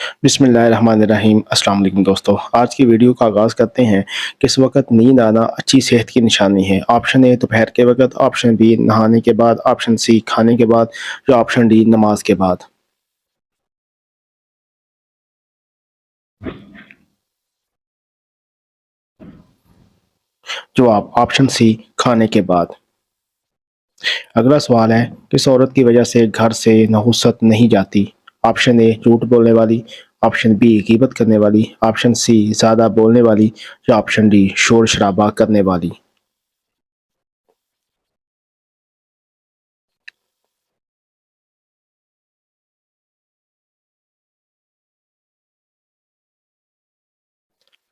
बिस्मिल्लाहिर्रहमानिर्रहीम। अस्सलाम वालेकुम दोस्तों, आज की वीडियो का आगाज़ करते हैं। किस वक्त नींद आना अच्छी सेहत की निशानी है? ऑप्शन ए दोपहर के वक्त, ऑप्शन बी नहाने के बाद, ऑप्शन सी खाने के बाद या ऑप्शन डी नमाज के बाद। जवाब ऑप्शन सी खाने के बाद। अगला सवाल है, किस औरत की वजह से घर से नहुसत नहीं जाती? ऑप्शन ए झूठ बोलने वाली, ऑप्शन बी गीबत करने वाली, ऑप्शन सी ज़्यादा बोलने वाली या ऑप्शन डी शोर शराबा करने वाली।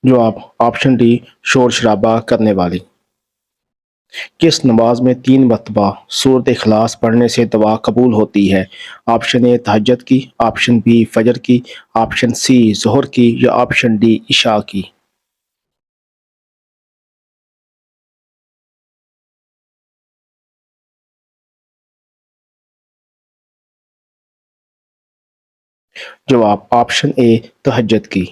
जवाब ऑप्शन डी शोर शराबा करने वाली। किस नमाज में 3 मरतबा सूरत इखलास पढ़ने से दुआ कबूल होती है? ऑप्शन ए तहज्जुद की, ऑप्शन बी फजर की, ऑप्शन सी ज़ोहर की या ऑप्शन डी इशा की। जवाब ऑप्शन ए तहज्जुद की।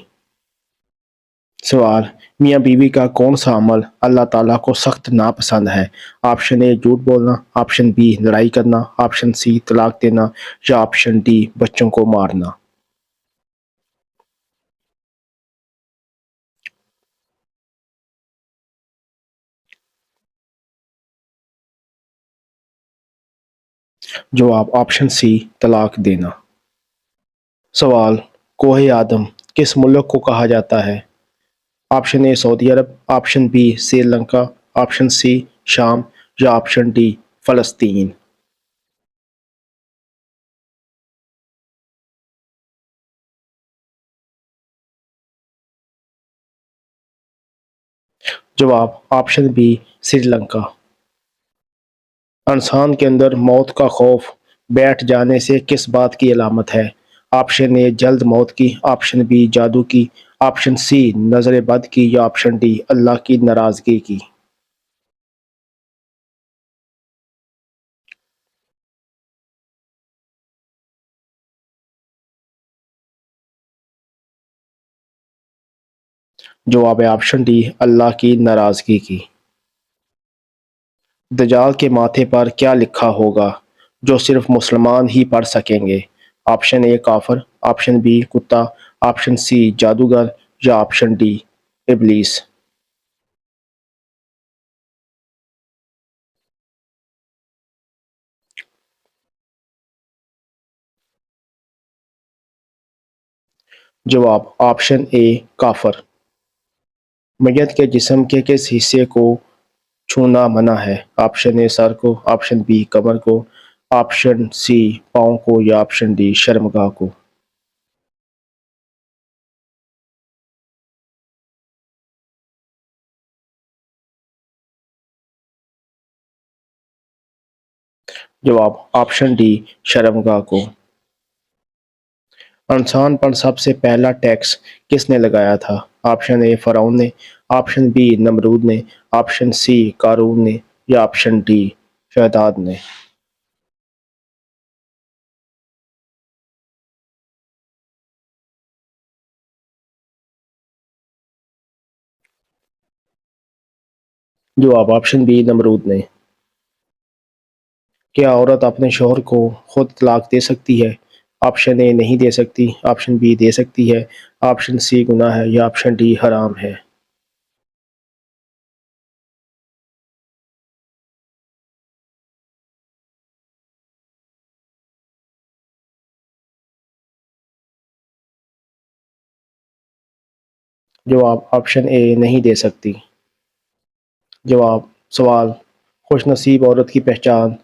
सवाल, मियाँ बीवी का कौन सा अमल अल्लाह ताला को सख्त नापसंद है? ऑप्शन ए झूठ बोलना, ऑप्शन बी लड़ाई करना, ऑप्शन सी तलाक देना या ऑप्शन डी बच्चों को मारना। जवाब ऑप्शन सी तलाक देना। सवाल, कोहे आदम किस मुल्क को कहा जाता है? ऑप्शन ए सऊदी अरब, option B Sri Lanka, option C शाम या ऑप्शन डी फ़लस्तीन। जवाब ऑप्शन बी श्रीलंका। इंसान के अंदर मौत का खौफ बैठ जाने से किस बात की अलामत है? ऑप्शन ए जल्द मौत की, ऑप्शन बी जादू की, ऑप्शन सी नज़र बद की या ऑप्शन डी अल्लाह की नाराज़गी की। जवाब है ऑप्शन डी अल्लाह की नाराज़गी की। दज्जाल के माथे पर क्या लिखा होगा जो सिर्फ मुसलमान ही पढ़ सकेंगे? ऑप्शन ए काफिर, ऑप्शन बी कुत्ता, ऑप्शन सी जादूगर या ऑप्शन डी इबलीस। जवाब ऑप्शन ए काफिर। मैयत के जिस्म के किस हिस्से को छूना मना है? ऑप्शन ए सर को, ऑप्शन बी कमर को, ऑप्शन सी पाँव को या ऑप्शन डी शर्मगाह को। जवाब ऑप्शन डी शर्मगाह को। इंसान पर सबसे पहला टैक्स किसने लगाया था? ऑप्शन ए फ़िरौन ने, ऑप्शन बी नमरूद ने, ऑप्शन सी कारून ने या ऑप्शन डी शहदाद ने। जवाब ऑप्शन बी नमरूद ने। क्या औरत अपने शौहर को खुद तलाक दे सकती है? ऑप्शन ए नहीं दे सकती, ऑप्शन बी दे सकती है, ऑप्शन सी गुनाह है या ऑप्शन डी हराम है। जवाब ऑप्शन ए नहीं दे सकती। जवाब सवाल, खुशनसीब औरत की पहचान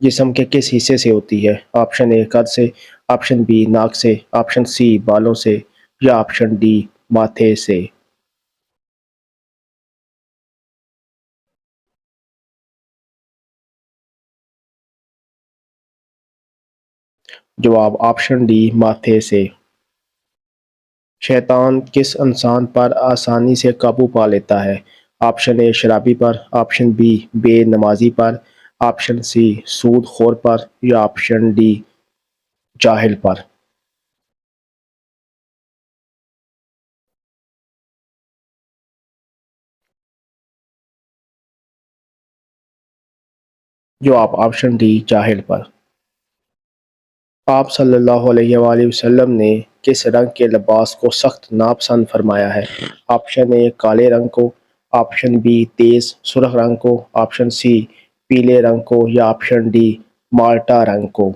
जिस्म के किस हिस्से से होती है? ऑप्शन ए कद से, ऑप्शन बी नाक से, ऑप्शन सी बालों से या ऑप्शन डी माथे से। जवाब ऑप्शन डी माथे से। शैतान किस इंसान पर आसानी से काबू पा लेता है? ऑप्शन ए शराबी पर, ऑप्शन बी बेनमाजी पर, ऑप्शन सी सूदखोर पर या ऑप्शन डी जाहिल पर। जवाब ऑप्शन डी जाहिल पर। आप सल्लल्लाहु अलैहि वसल्लम ने किस रंग के लिबास को सख्त नापसंद फरमाया है? ऑप्शन ए काले रंग को, ऑप्शन बी तेज सुर्ख रंग को, ऑप्शन सी पीले रंग को या ऑप्शन डी माल्टा रंग को।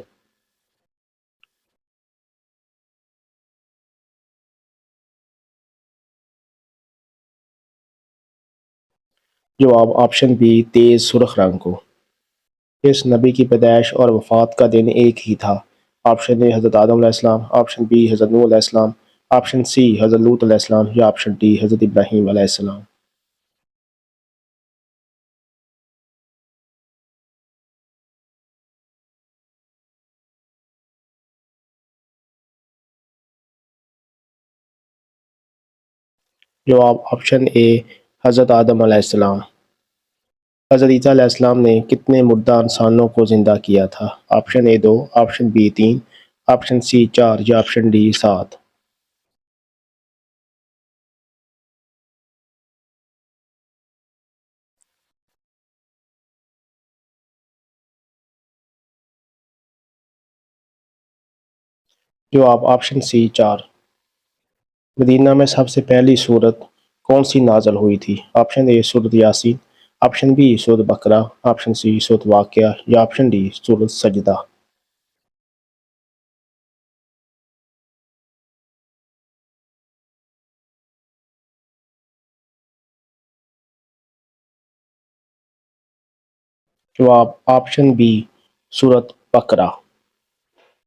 जवाब ऑप्शन बी तेज सुर्ख रंग को। इस नबी की पैदाइश और वफ़ात का दिन एक ही था। ऑप्शन ए हज़रत आदम अलैहिस्सलाम, ऑप्शन बी हज़रत नूह अलैहिस्सलाम, ऑप्शन सी हज़रत लूत अलैहिस्सलाम या ऑप्शन डी हज़रत इब्राहीम अलैहिस्सलाम। जवाब ऑप्शन ए हज़रत आदम अलैहिस्सलाम। हज़रत ईसा अलैहिस्सलाम ने कितने मुर्दा इंसानों को ज़िंदा किया था? Option A 2, option B 3, option C 4 या ऑप्शन डी 7। जवाब ऑप्शन सी 4। मदीना में सबसे पहली सूरत कौन सी नाज़िल हुई थी? ऑप्शन ए सूरत यासीन, ऑप्शन बी सूरत बकरा, ऑप्शन सी सूरत वाक़िया या ऑप्शन डी सूरत सजदा। जवाब ऑप्शन बी सूरत बकरा।